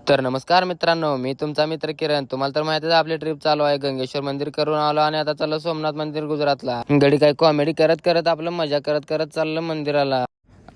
तर नमस्कार मित्रांनो, मी तुमचा मित्र किरण. तुम्हाला तर माहितीच आहे आपली ट्रिप चालू आहे. गंगेश्वर मंदिर करून आलो आणि आता चाललो सोमनाथ मंदिर गुजरातला. गडी काय कॉमेडी करत करत आपलं मजा करत करत चाललं मंदिराला.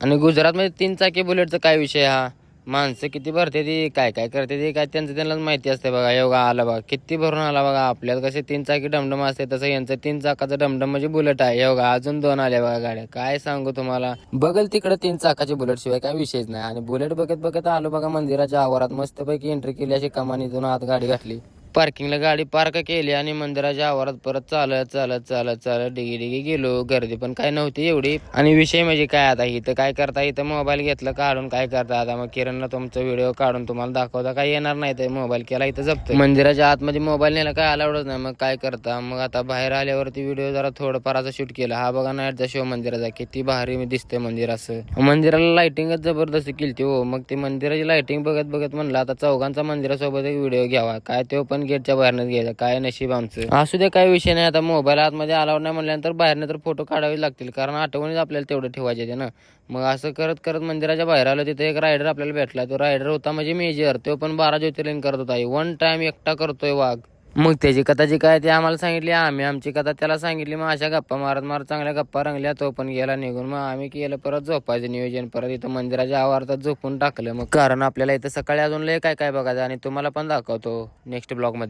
आणि गुजरातमध्ये 3 चाकी बुलेटचा काय विषय हा. माणसं किती भरते ती, काय काय करते ती, काय त्यांचं त्यांनाच माहिती असते बघा. योगा आला बघा, किती भरून आला बघा. आपल्याला कसे 3 चाकी डमडम असते, तसं यांचं 3 चाकाचं डमडम म्हणजे बुलेट आहे. योगा अजून 2 आल्या बघा गाड्या. काय सांगू तुम्हाला, बघल तिकडे 3 चाकाची बुलेट शिवाय काय विषयच नाही. आणि बुलेट बघत बघत आलो बघा मंदिराच्या आवारात. मस्तपैकी एंट्री केली, अशी कमानीतून आत गाडी घातली. पार्किंगला गाडी पार्क केली आणि मंदिराच्या आवारात परत चालत चालत चालत चालत डिगी डिगी गेलो. गर्दी पण काय नव्हती एवढी. आणि विषय म्हणजे काय, आता इथं काय करता, इथं मोबाईल घेतलं काढून काय करता. आता मग किरणला तुमचा व्हिडिओ काढून तुम्हाला दाखवता काय येणार नाही, तर मोबाईल केला इथं जप्त. मंदिराच्या आतमध्ये मोबाईल नेला काय अलाउडच नाही. मग काय करता, मग आता बाहेर आल्यावरती व्हिडिओ जरा थोडंफार असं शूट केला. हा बघा नाईटचा शो मंदिराचा, किती भारी दिसते मंदिर. असं मंदिराला लाइटिंगच जबरदस्त केली हो. मग ती मंदिराची लाइटिंग बघत बघत म्हणलं आता चौघांचा मंदिरासोबत एक व्हिडिओ घ्यावा. काय तो पण गेटच्या बाहेरनच घ्यायचा. काय नशीब आमचं. असू दे, काय विषय नाही. आता मोबाईल आतमध्ये अलाउड नाही म्हणल्यानंतर बाहेरनं तर फोटो काढावे लागतील, कारण आठवणीच आपल्याला तेवढं ठेवायचे ते ना. मग असं करत करत मंदिराच्या बाहेर आलो. तिथे एक रायडर आपल्याला भेटला. तो रायडर होता म्हणजे मेजर. तो पण 12 ज्योतिर्लिंग करत होता. 1 टाइम एकटा करतोय वाघ. मग त्याची कथा जी काय ते आम्हाला सांगितली, आम्ही आमची कथा त्याला सांगितली. मग अशा गप्पा मारत मारत चांगल्या गप्पा रंगल्या. तो पण गेला निघून. मग आम्ही केलं परत झोपायचं नियोजन. परत इथं मंदिराच्या आवारात झोपून टाकलं. मग कारण आपल्याला इथं सकाळी अजून लय काय काय बघायचं आणि तुम्हाला पण दाखवतो नेक्स्ट ब्लॉग मध्ये.